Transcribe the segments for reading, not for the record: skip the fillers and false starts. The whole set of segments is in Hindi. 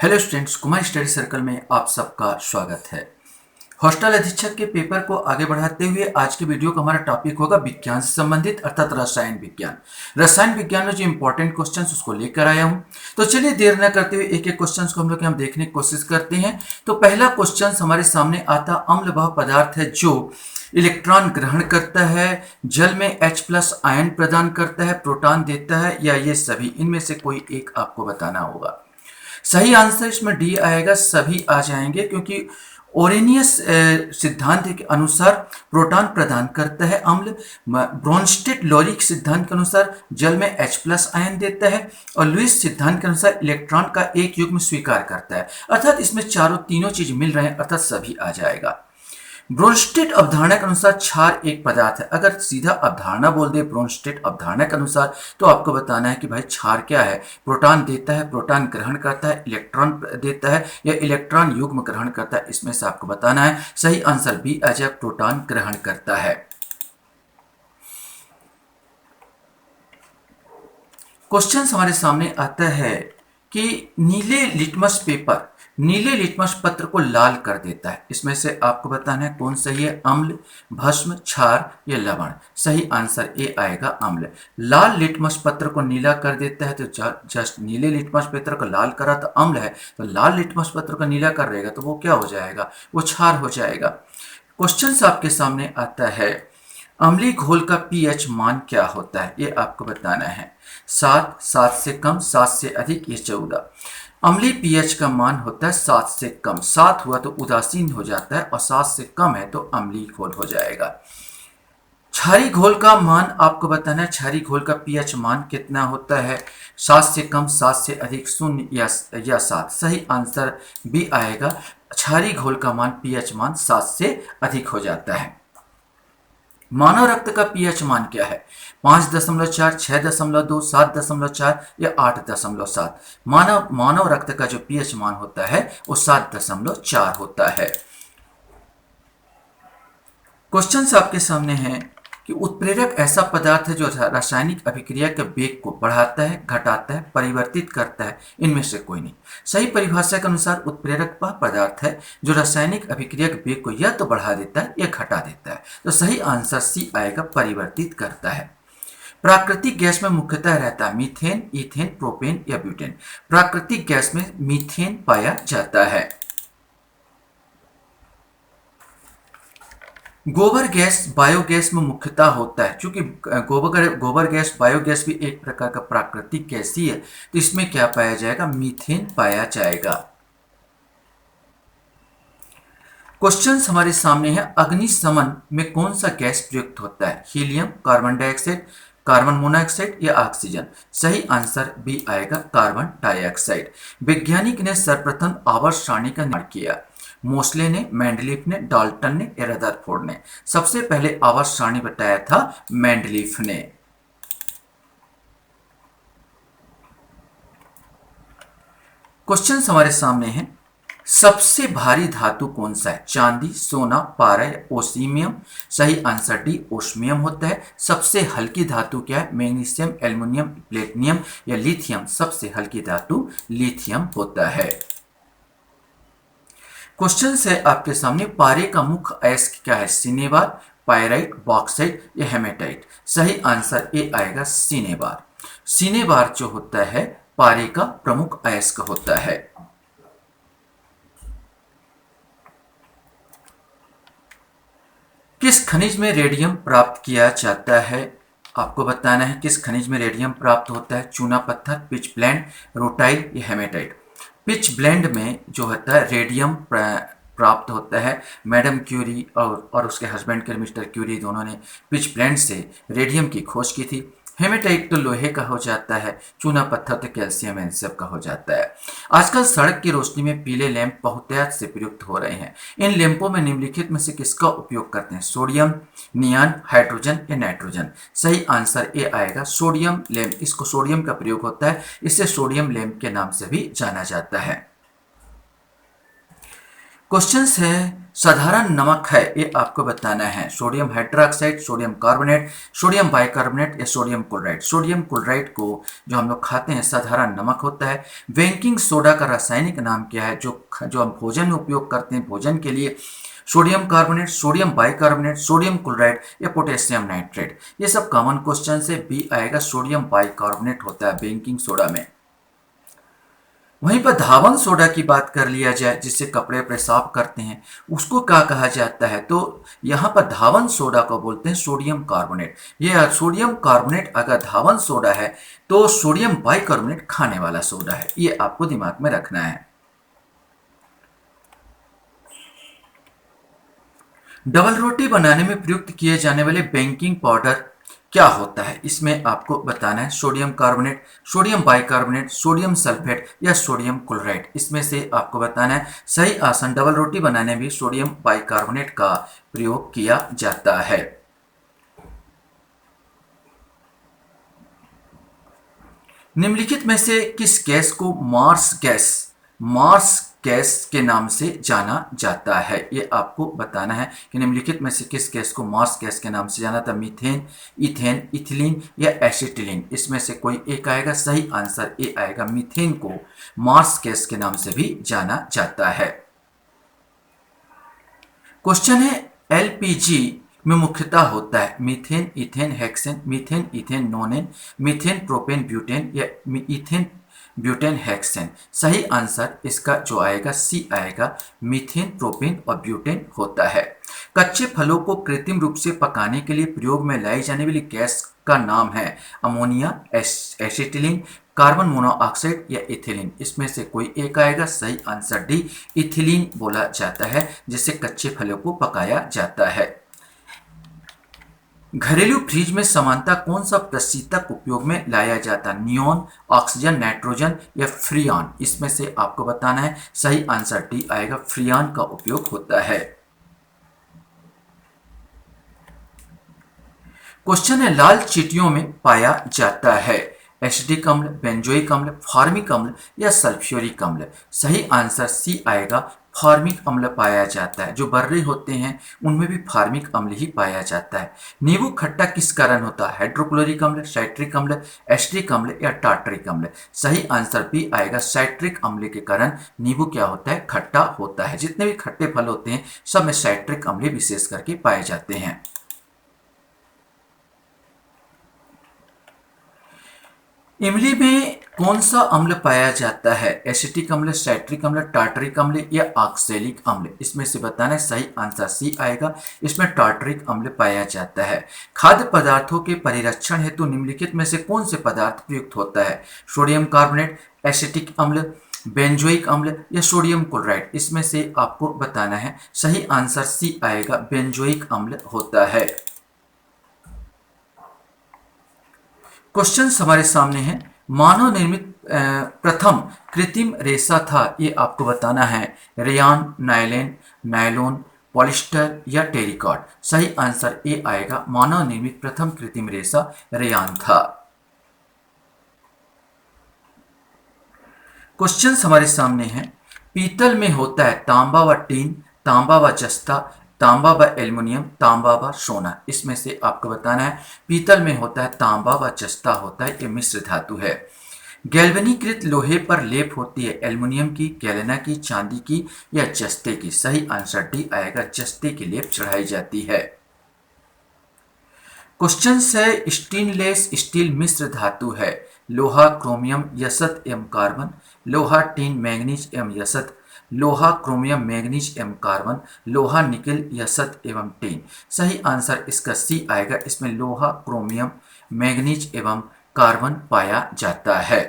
Hello students, Kumar study circle में आप सबका स्वागत है। हॉस्टल अधीक्षक के पेपर को आगे बढ़ाते हुए आज की वीडियो का हमारा टॉपिक होगा विज्ञान से संबंधित अर्थात रसायन विज्ञान। रसायन विज्ञान में जो इंपॉर्टेंट क्वेश्चंस उसको लेकर आया हूं। तो चलिए देर न करते हुए एक एक क्वेश्चंस को हम लोग यहाँ देखने की कोशिश करते हैं। तो पहला क्वेश्चन हमारे सामने आता, अम्ल वह पदार्थ है जो इलेक्ट्रॉन ग्रहण करता है, जल में H+ आयन प्रदान करता है, प्रोटॉन देता है, या ये सभी, इनमें से कोई एक आपको बताना होगा। सही आंसर इसमें डी आएगा, सभी आ जाएंगे, क्योंकि ओरेनियस सिद्धांत के अनुसार प्रोटॉन प्रदान करता है अम्ल, ब्रोंस्टेड लोरिक सिद्धांत के अनुसार जल में H+ आयन देता है, और लुईस सिद्धांत के अनुसार इलेक्ट्रॉन का एक युग्म स्वीकार करता है। अर्थात इसमें तीनों चीज मिल रहे हैं, अर्थात सभी आ जाएगा। ब्रोंस्टेड अवधारणा के अनुसार क्षार एक पदार्थ है। अगर सीधा अवधारणा बोल दे ब्रोंस्टेड अवधारणा के अनुसार, तो आपको बताना है कि भाई क्षार क्या है। प्रोटॉन देता है, प्रोटॉन ग्रहण करता है, इलेक्ट्रॉन देता है, या इलेक्ट्रॉन युग्म ग्रहण करता है, इसमें से आपको बताना है। सही आंसर बी आ जाए, प्रोटॉन ग्रहण करता है। क्वेश्चन हमारे सामने आता है कि नीले लिटमस पत्र को लाल कर देता है। इसमें से आपको बताना है कौन सही है, अम्ल, भस्म, क्षार या लवण। सही आंसर ए आएगा, अम्ल। लाल लिटमस पत्र को नीला कर देता है, तो जस्ट नीले लिटमस पत्र को लाल करा तो अम्ल है, तो लाल लिटमस पत्र को नीला कर रहेगा तो वो क्या हो जाएगा, वो क्षार हो जाएगा। क्वेश्चन आपके सामने आता है, अम्लीय घोल का पीएच मान क्या होता है, ये आपको बताना है। 7, 7 से कम, 7 से अधिक, ये 14। अम्लीय पीएच का मान होता है 7 से कम। 7 हुआ तो उदासीन हो जाता है, और 7 से कम है तो अम्लीय घोल हो जाएगा। क्षारीय घोल का मान आपको बताना है, क्षारीय घोल का पीएच मान कितना होता है। 7 से कम, 7 से अधिक, 0 या 7। सही आंसर बी आएगा, क्षारीय घोल का मान पीएच मान 7 से अधिक हो जाता है। मानव रक्त का पीएच मान क्या है, 5.4, 6.2, 7.4 या 8.7। मानव रक्त का जो पीएच मान होता है वो 7.4 होता है। क्वेश्चन आपके सामने है कि उत्प्रेरक ऐसा पदार्थ है जो रासायनिक अभिक्रिया के वेग को बढ़ाता है, घटाता है, परिवर्तित करता है, इनमें से कोई नहीं। सही परिभाषा के अनुसार उत्प्रेरक वह पदार्थ है जो रासायनिक अभिक्रिया के वेग को या तो बढ़ा देता है या घटा देता है। तो सही आंसर सी आएगा, परिवर्तित करता है। प्राकृतिक गैस में मुख्यतः रहता है मीथेन, इथेन, प्रोपेन या ब्यूटेन। प्राकृतिक गैस में मीथेन पाया जाता है। गोबर गैस बायोगैस में मुख्यतः होता है, क्योंकि गोबर गैस बायोगैस भी एक प्रकार का प्राकृतिक गैस ही है, तो इसमें क्या पाया जाएगा, मीथेन पाया जाएगा। क्वेश्चन हमारे सामने है, अग्निशमन में कौन सा गैस प्रयुक्त होता है, helium, carbon dioxide, carbon monoxide या ऑक्सीजन। सही आंसर बी आएगा, कार्बन डाइऑक्साइड। वैज्ञानिक ने सर्वप्रथम आवर्त सारणी का निर्माण किया, मोस्ले ने, मेंडलीफ ने, डाल्टन ने या रदरफोर्ड ने। सबसे पहले आवर्त सारणी बताया था मेंडलीफ ने। क्वेश्चन हमारे सामने है, सबसे भारी धातु कौन सा है, चांदी, सोना, पारा या ओस्मियम। सही आंसर डी, ओस्मियम होता है। सबसे हल्की धातु क्या है, मैग्नीशियम, एल्युमिनियम, प्लेटिनियम या लिथियम। सबसे हल्की धातु लिथियम होता है। क्वेश्चन है आपके सामने, पारे का मुख्य अयस्क क्या है, सिनेबार, पायराइट, बॉक्साइट या हेमेटाइट। सही आंसर ए आएगा, सिनेबार। सिनेबार जो होता है पारे का प्रमुख अयस्क होता है। किस खनिज में रेडियम प्राप्त किया जाता है, आपको बताना है किस खनिज में रेडियम प्राप्त होता है। चूना पत्थर, पिच ब्लेंड, रोटाइल या हेमेटाइट। पिच ब्लेंड में जो होता है रेडियम प्राप्त होता है। मैडम क्यूरी और उसके हस्बैंड के मिस्टर क्यूरी दोनों ने पिच ब्लेंड से रेडियम की खोज की थी। हेमेटाइट तो लोहे का हो जाता है, चूना पत्थर तो कैल्शियम एनसेप का हो जाता है। आजकल सड़क की रोशनी में पीले लैंप बहुतायत से प्रयुक्त हो रहे हैं। इन लैंपों में निम्नलिखित में से किसका उपयोग करते हैं, सोडियम, नियान, हाइड्रोजन या नाइट्रोजन। सही आंसर ए आएगा, सोडियम लैंप। इसको सोडियम का प्रयोग होता है, इसे सोडियम लैंप के नाम से भी जाना जाता है। क्वेश्चन है, साधारण नमक है ये आपको बताना है। Sodium hydroxide, sodium carbonate, sodium bicarbonate या सोडियम क्लोराइड। सोडियम क्लोराइड को जो हम लोग खाते हैं साधारण नमक होता है। बेकिंग सोडा का रासायनिक नाम क्या है? जो हम भोजन में उपयोग करते हैं भोजन के लिए? Sodium carbonate, sodium bicarbonate, sodium chloride या पोटेशियम नाइट्रेट। ये सब कॉमन क्वेश्चन से बी आएगा, सोडियम बाइकार्बोनेट होता है बेकिंग सोडा में। वहीं पर धावन सोडा की बात कर लिया जाए, जिससे कपड़े पे साफ करते हैं, उसको क्या कहा जाता है? तो यहाँ पर धावन सोडा को बोलते हैं सोडियम कार्बोनेट। ये सोडियम कार्बोनेट अगर धावन सोडा है तो सोडियम बाइकार्बोनेट खाने वाला सोडा है। ये आपको दिमाग में रखना है। डबल रोटी बनाने में प्रयुक्त किए जाने वाले बेकिंग पाउडर क्या होता है? इसमें आपको बताना है sodium carbonate, sodium bicarbonate, sodium sulphate या सोडियम क्लोराइड। इसमें से आपको बताना है सही आसन। डबल रोटी बनाने में सोडियम बाइकार्बोनेट का प्रयोग किया जाता है। निम्नलिखित में से किस गैस को मार्स गैस के नाम से जाना जाता है? ये आपको बताना है कि निम्नलिखित में से किस गैस को मार्स गैस के नाम से जाना था? मीथेन, इथेन, इथिलीन या एसिटिलीन। इसमें से कोई एक आएगा। सही आंसर ए आएगा। मीथेन को मार्स गैस के नाम से भी जाना जाता है। क्वेश्चन है एलपीजी में मुख्यतः होता है methane, ethane, hexane, methane, ethane, नोनेन, methane, propane, butane या इथेन, ब्यूटेन, हेक्सेन। सही आंसर इसका जो आएगा सी आएगा। मीथेन, प्रोपेन और ब्यूटेन होता है। कच्चे फलों को कृत्रिम रूप से पकाने के लिए प्रयोग में लाई जाने वाली गैस का नाम है अमोनिया, एसिटिलीन, कार्बन मोनोऑक्साइड या इथिलीन। इसमें से कोई एक आएगा। सही आंसर डी, इथिलीन बोला जाता है, जिससे कच्चे फलों को पकाया जाता है। घरेलू फ्रिज में सामान्यतः कौन सा प्रशीतक उपयोग में लाया जाता है? नियोन, ऑक्सीजन, नाइट्रोजन या फ्रियान। इसमें से आपको बताना है। सही आंसर डी आएगा। फ्रियान का उपयोग होता है। क्वेश्चन है लाल चींटियों में पाया जाता है एसिटिक अम्ल, बेंजोइक अम्ल, फार्मिक अम्ल या सल्फ्यूरिक अम्ल। सही आंसर सी आएगा। फार्मिक अम्ल पाया जाता है। जो बर्रे होते हैं उनमें भी फार्मिक अम्ल ही पाया जाता है। नींबू खट्टा किस कारण होता है? हाइड्रोक्लोरिक अम्ल, साइट्रिक अम्ल, एस्ट्रिक अम्ल या टार्टरिक अम्ल। सही आंसर बी आएगा। साइट्रिक अम्ल के कारण नींबू क्या होता है? खट्टा होता है। जितने भी खट्टे फल होते हैं सब में साइट्रिक अम्ल विशेष करके पाए जाते हैं। इमली में कौन सा अम्ल पाया जाता है? एसिटिक अम्ल, साइट्रिक अम्ल, टार्टरिक अम्ल या ऑक्सैलिक अम्ल। इसमें से बताना है। सही आंसर सी आएगा। इसमें टार्टरिक अम्ल पाया जाता है। खाद्य पदार्थों के परिरक्षण हेतु निम्नलिखित में से कौन से पदार्थ प्रयुक्त होता है? सोडियम कार्बोनेट, एसिटिक अम्ल, बेंजोइक अम्ल या सोडियम क्लोराइड। इसमें से आपको बताना है। सही आंसर सी आएगा। बेंजोइक अम्ल होता है। क्वेश्चन हमारे सामने है। मानव निर्मित प्रथम कृत्रिम रेशा था, ये आपको बताना है। रेयान, नायलेन, नायलॉन, पॉलिस्टर या टेरिकॉट। सही आंसर ए आएगा। मानव निर्मित प्रथम कृत्रिम रेशा रेयान था। क्वेश्चन हमारे सामने है। पीतल में होता है तांबा व टीन, तांबा व जस्ता, तांबा व एल्युमिनियम, तांबा व सोना। इसमें से आपको बताना है। पीतल में होता है तांबा व जस्ता होता है। ये मिश्र धातु है। गैल्वेनीकृत लोहे पर लेप होती है एल्युमिनियम की, गैलेना की, चांदी की या जस्ते की। सही आंसर डी आएगा। जस्ते की लेप चढ़ाई जाती है। क्वेश्चन है स्टेनलेस स्टील मिश्र धातु है लोहा, क्रोमियम, यसत एवं कार्बन, लोहा, टीन, मैंगनीज एवं यसत, लोहा, क्रोमियम, मैंगनीज एवं कार्बन, लोहा, निकेल, यसत एवं टीन। सही आंसर इसका सी आएगा। इसमें लोहा, क्रोमियम, मैंगनीज एवं कार्बन पाया जाता है।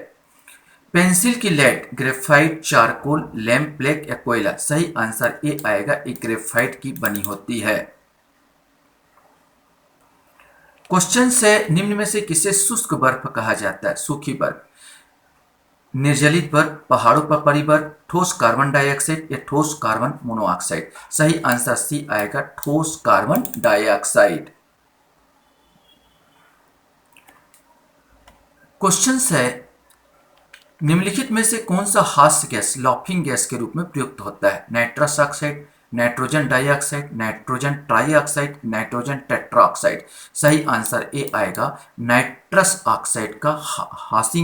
पेंसिल की lead graphite, charcoal, lamp black या कोयला। सही आंसर ए आएगा। एक ग्रेफाइट की बनी होती है। क्वेश्चन से निम्न में से किसे शुष्क बर्फ कहा जाता है? सूखी बर्फ, निर्जलित बर्फ, पहाड़ों पर पड़ी बर्फ, ठोस कार्बन डाइऑक्साइड या ठोस कार्बन मोनोऑक्साइड। सही आंसर सी आएगा। ठोस कार्बन डाइऑक्साइड। क्वेश्चन है निम्नलिखित में से कौन सा हास्य गैस लाफिंग गैस के रूप में प्रयुक्त होता है? Nitrous oxide, nitrogen dioxide, nitrogen trioxide, nitrogen tetroxide. सही आंसर ए आएगा नाइट्रस ऑक्साइड का हास्य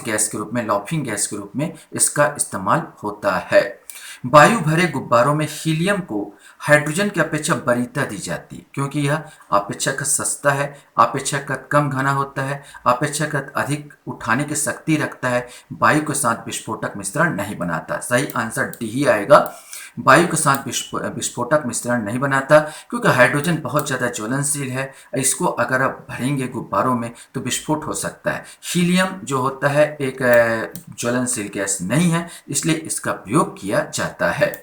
गैस के रूप में, लॉफिंग गैस के रूप में इसका इस्तेमाल होता है। वायु भरे गुब्बारों में हीलियम को हाइड्रोजन की अपेक्षा वरीयता दी जाती है क्योंकि यह अपेक्षाकृत सस्ता है, अपेक्षाकृत कम घना होता है, अपेक्षाकृत अधिक उठाने की शक्ति रखता है, वायु के साथ विस्फोटक मिश्रण नहीं बनाता। सही आंसर डी ही आएगा, वायु के साथ विस्फोटक मिश्रण नहीं बनाता क्योंकि हाइड्रोजन बहुत ज़्यादा ज्वलनशील है। इसको अगर आप भरेंगे गुब्बारों में तो विस्फोट हो सकता है। हीलियम जो होता है एक ज्वलनशील गैस नहीं है, इसलिए इसका प्रयोग किया जाता है।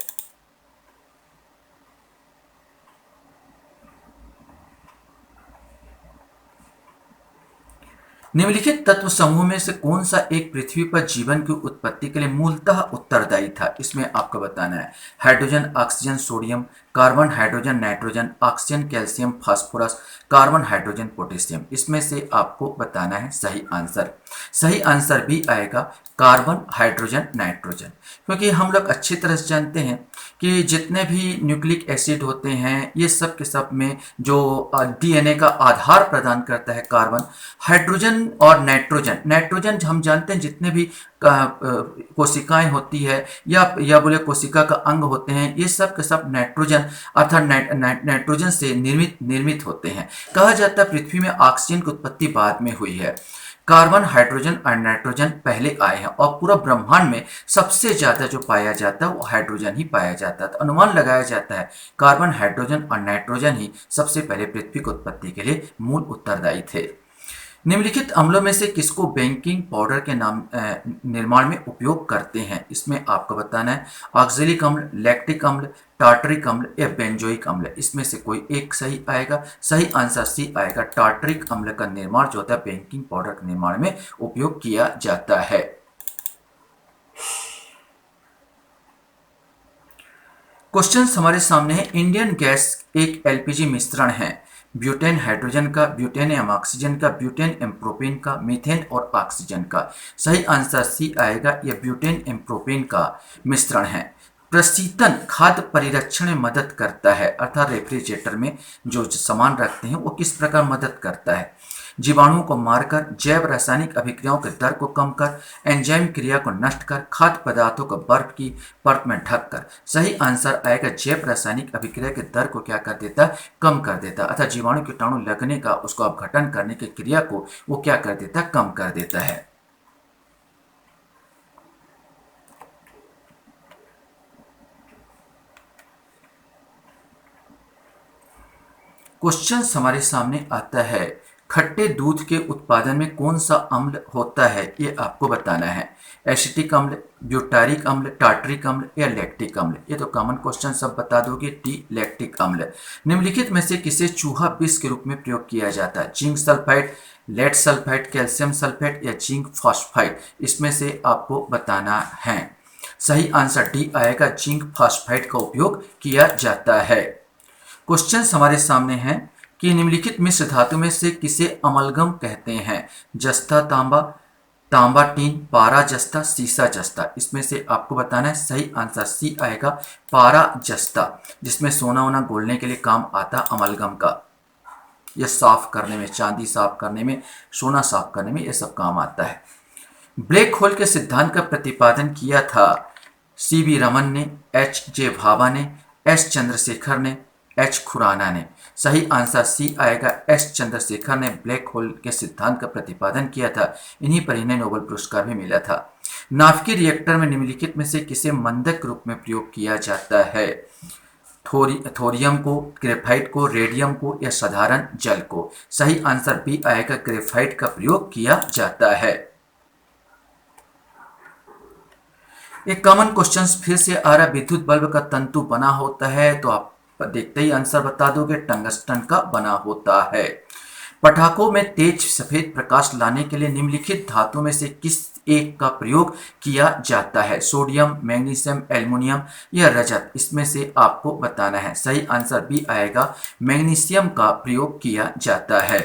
निम्नलिखित तत्व समूह में से कौन सा एक पृथ्वी पर जीवन की उत्पत्ति के लिए मूलतः उत्तरदायी था? इसमें आपको बताना है। Hydrogen, oxygen, sodium, carbon, hydrogen, nitrogen, oxygen, calcium, phosphorus, carbon, hydrogen, potassium. इसमें से आपको बताना है सही आंसर। सही आंसर भी आएगा कार्बन, हाइड्रोजन, नाइट्रोजन। क्योंकि हम लोग अच्छी तरह से जानते हैं कि जितने भी न्यूक्लिक एसिड होते हैं ये सब के सब में जो डीएनए का आधार प्रदान करता है कार्बन, हाइड्रोजन और नाइट्रोजन। नाइट्रोजन हम जानते हैं जितने भी कोशिकाएं होती है या बोले कोशिका का अंग होते हैं, ये सब के सब नाइट्रोजन अर्थात नाइट्रोजन से निर्मित होते हैं। कहा जाता है पृथ्वी में ऑक्सीजन की उत्पत्ति बाद में हुई है, कार्बन, हाइड्रोजन और नाइट्रोजन पहले आए हैं और पूरा ब्रह्मांड में सबसे ज्यादा जो पाया जाता है वो हाइड्रोजन ही पाया जाता है। तो अनुमान लगाया जाता है कार्बन, हाइड्रोजन और नाइट्रोजन ही सबसे पहले पृथ्वी की उत्पत्ति के लिए मूल उत्तरदायी थे। निम्नलिखित अम्लों में से किसको बेकिंग पाउडर के नाम निर्माण में उपयोग करते हैं? इसमें आपको बताना है ऑक्जेलिक अम्ल, लैक्टिक अम्ल, टार्टरिक अम्ल या बेंजोइक अम्ल। इसमें से कोई एक सही आएगा। सही आंसर सी आएगा, टार्टरिक अम्ल का निर्माण जो होता है बेकिंग पाउडर के निर्माण में उपयोग किया जाता है। क्वेश्चन हमारे सामने है, इंडियन गैस एक एलपीजी मिश्रण है, ब्यूटेन हाइड्रोजन का, ब्यूटेनियम ऑक्सीजन का, ब्यूटेन एम्प्रोपेन का, मीथेन और ऑक्सीजन का। सही आंसर सी आएगा, यह ब्यूटेन एम्प्रोपेन का मिश्रण है। प्रशीतन खाद्य परिरक्षण में मदद करता है, अर्थात रेफ्रिजरेटर में जो सामान रखते हैं वो किस प्रकार मदद करता है? जीवाणुओं को मारकर, जैव रासायनिक अभिक्रियाओं के दर को कम कर, एंजाइम क्रिया को नष्ट कर, खाद्य पदार्थों को बर्फ की परत में ढक कर। सही आंसर आएगा, जैव रासायनिक अभिक्रिया के दर को क्या कर देता है? कम कर देता है। अर्थात जीवाणु कीटाणु लगने का, उसको अपघटन करने की क्रिया को वो क्या कर देता है? कम कर देता है। क्वेश्चन हमारे सामने आता है, खट्टे दूध के उत्पादन में कौन सा अम्ल होता है? ये आपको बताना है। एसिटिक अम्ल, ब्यूटारिक अम्ल, टार्टरिक अम्ल या लैक्टिक अम्ल। ये तो कॉमन क्वेश्चन सब बता दोगे, टी लैक्टिक अम्ल। निम्नलिखित में से किसे चूहा विष के रूप में प्रयोग किया जाता है? Zinc sulphide, lead sulphide, calcium sulphate या जिंक फॉस्फाइड। इसमें से आपको बताना है। सही आंसर डी आएगा, जिंक फॉस्फाइड का उपयोग किया जाता है। क्वेश्चन हमारे सामने हैं कि निम्नलिखित मिश्र धातु में से किसे अमलगम कहते हैं? जस्ता तांबा, तांबा टीन, पारा जस्ता, सीसा जस्ता। इसमें से आपको बताना है। सही आंसर सी आएगा, पारा जस्ता, जिसमें सोना वोना घोलने के लिए काम आता अमलगम का। यह साफ करने में, चांदी साफ करने में, सोना साफ करने में, यह सब काम आता है। ब्लैक होल के सिद्धांत का प्रतिपादन किया था सी.वी. रमन ने, एच.जे. भाभा ने, एस. चंद्रशेखर ने, एच. खुराना ने। सही आंसर सी आएगा, एस. चंद्रशेखर ने ब्लैक होल के सिद्धांत का प्रतिपादन किया था। इन्हीं पर इन्हें नोबेल पुरस्कार भी मिला था। नाभिकीय रिएक्टर में निम्नलिखित में से किसे मंदक रूप में प्रयोग किया जाता है? थोरियम को, ग्रेफाइट को, रेडियम को या साधारण जल को। सही आंसर बी आएगा, ग्रेफाइट का प्रयोग किया जाता है। एक कॉमन क्वेश्चन फिर से आ रहा, विद्युत बल्ब का तंतु बना होता है, तो आप देखते ही आंसर बता दोगे, टंगस्टन का बना होता है। पटाखों में तेज सफेद प्रकाश लाने के लिए निम्नलिखित धातु में से किस एक का प्रयोग किया जाता है? सोडियम, मैग्नीशियम, एल्युमिनियम या रजत। इसमें से आपको बताना है। सही आंसर बी आएगा, मैग्नीशियम का प्रयोग किया जाता है।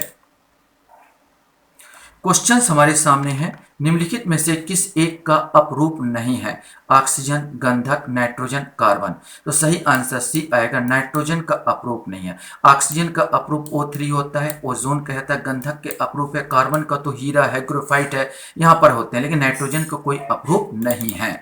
क्वेश्चंस हमारे सामने हैं। निम्नलिखित में से किस एक का अपरूप नहीं है? ऑक्सीजन, गंधक, नाइट्रोजन, कार्बन। तो सही आंसर सी आएगा, नाइट्रोजन का अपरूप नहीं है। ऑक्सीजन का अपरूप O3 होता है, ओजोन कहता है। गंधक के अपरूप है, कार्बन का तो हीरा है, ग्रेफाइट है, यहाँ पर होते हैं, लेकिन नाइट्रोजन का कोई अपरूप नहीं है।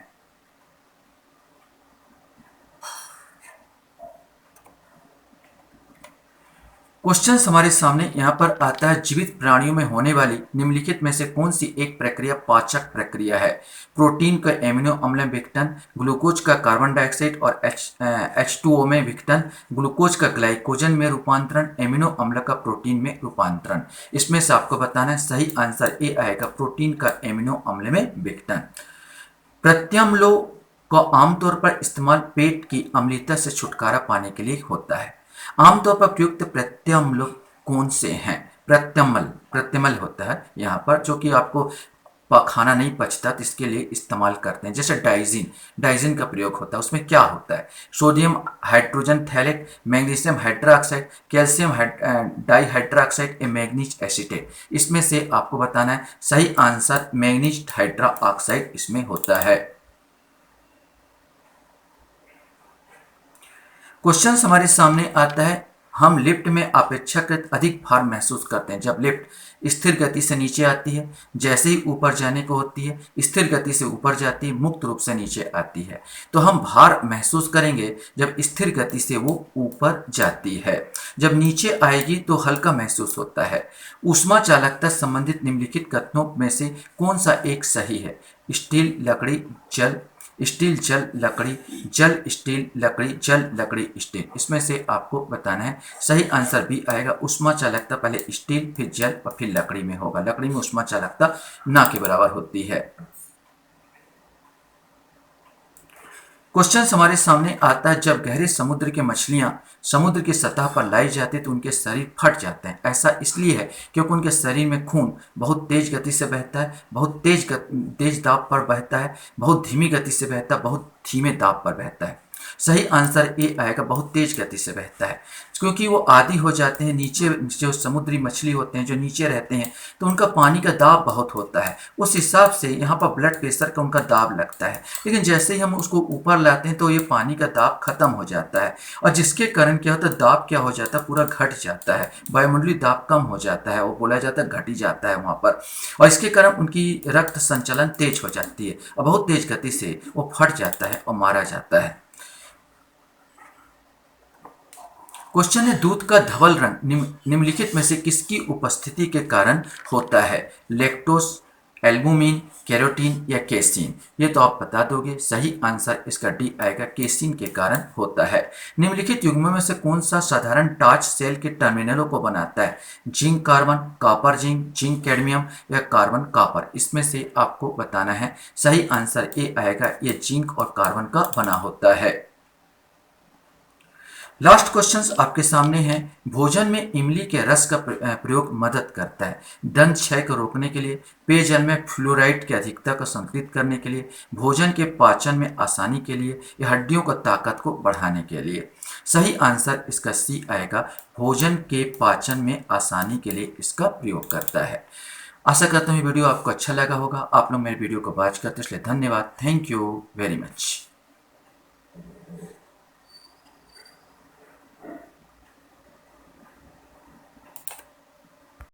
क्वेश्चन हमारे सामने यहाँ पर आता है, जीवित प्राणियों में होने वाली निम्नलिखित में से कौन सी एक प्रक्रिया पाचक प्रक्रिया है? प्रोटीन का एमिनो अम्ल में विघटन, ग्लूकोज का कार्बन डाइऑक्साइड और H2O में विघटन, ग्लूकोज का ग्लाइकोजन में रूपांतरण, एमिनो अम्ल का प्रोटीन में रूपांतरण। इसमें से आपको बताना है, सही आंसर ए आएगा, प्रोटीन का एमिनो अम्ल में विघटन। प्रत्याम्लों का आमतौर पर इस्तेमाल पेट की अम्लता से छुटकारा पाने के लिए होता है। आमतौर पर प्रयुक्त प्रत्याम्ल कौन से हैं? प्रत्यमल होता है यहाँ पर, जो कि आपको खाना नहीं पचता तो इसके लिए इस्तेमाल करते हैं। जैसे डाइजिन का प्रयोग होता है, उसमें क्या होता है? Sodium hydrogen phthalate, magnesium hydroxide, calcium dihydroxide, manganese acetate. इसमें से आपको बताना है, सही आंसर मैग्नीज हाइड्रोक्साइड इसमें होता है। क्वेश्चन हमारे सामने आता है, हम लिफ्ट में अपेक्षाकृत अधिक भार महसूस करते हैं जब लिफ्ट स्थिर गति से नीचे आती है। जैसे ही ऊपर जाने को होती है, स्थिर गति से ऊपर जाती है, मुक्त रूप से नीचे आती है। तो हम भार महसूस करेंगे जब स्थिर गति से वो ऊपर जाती है। जब नीचे आएगी तो हल्का महसूस होता है। ऊष्मा चालकता संबंधित निम्नलिखित कथनों में से कौन सा एक सही है? स्टील, लकड़ी, जल, स्टील, जल, लकड़ी, जल, स्टील, लकड़ी, जल, लकड़ी, स्टील। इसमें से आपको बताना है, सही आंसर भी आएगा, ऊष्मा चालकता पहले स्टील, फिर जल और फिर लकड़ी में होगा। लकड़ी में ऊष्मा चालकता ना के बराबर होती है। क्वेश्चन हमारे सामने आता है, जब गहरे समुद्र की मछलियां समुद्र की सतह पर लाई जाती है तो उनके शरीर फट जाते हैं। ऐसा इसलिए है क्योंकि उनके शरीर में खून बहुत तेज गति से बहता है, बहुत तेज दाब पर बहता है, बहुत धीमी गति से बहता है, बहुत धीमे दाब पर बहता है। सही आंसर ए आएगा, बहुत तेज गति से बहता है, क्योंकि वो आदी हो जाते हैं। नीचे जो समुद्री मछली होते हैं, जो नीचे रहते हैं, तो उनका पानी का दाब बहुत होता है। उस हिसाब से यहाँ पर ब्लड प्रेशर का उनका दाब लगता है। लेकिन जैसे ही हम उसको ऊपर लाते हैं तो ये पानी का दाब खत्म हो जाता है, और जिसके कारण क्या होता है, दाब क्या हो जाता है, पूरा घट जाता है। वायुमंडलीय दाब कम हो जाता है, वो बोला जाता है घट ही जाता है वहाँ पर, और इसके कारण उनकी रक्त संचलन तेज हो जाती है और बहुत तेज गति से वो फट जाता है और मारा जाता है। क्वेश्चन है, दूध का धवल रंग निम्नलिखित में से किसकी उपस्थिति के कारण होता है? लैक्टोज, एल्बुमिन, कैरोटीन या केसीन। ये तो आप बता दोगे, सही आंसर इसका डी आएगा, केसीन के कारण होता है। निम्नलिखित युग्मों में से कौन सा साधारण टॉर्च सेल के टर्मिनलों को बनाता है? Zinc carbon, copper zinc, zinc cadmium या कार्बन कॉपर। इसमें से आपको बताना है, सही आंसर ए आएगा, ये जिंक और कार्बन का बना होता है। लास्ट क्वेश्चंस आपके सामने हैं, भोजन में इमली के रस का प्रयोग मदद करता है दंत क्षय को रोकने के लिए, पेयजल में फ्लोराइड की अधिकता को संतुलित करने के लिए, भोजन के पाचन में आसानी के लिए या हड्डियों को ताकत को बढ़ाने के लिए। सही आंसर इसका सी आएगा, भोजन के पाचन में आसानी के लिए इसका प्रयोग करता है। आशा करता हूँ ये वीडियो आपको अच्छा लगा होगा। आप लोग मेरे वीडियो को वॉच करते इसलिए धन्यवाद। Thank you very much.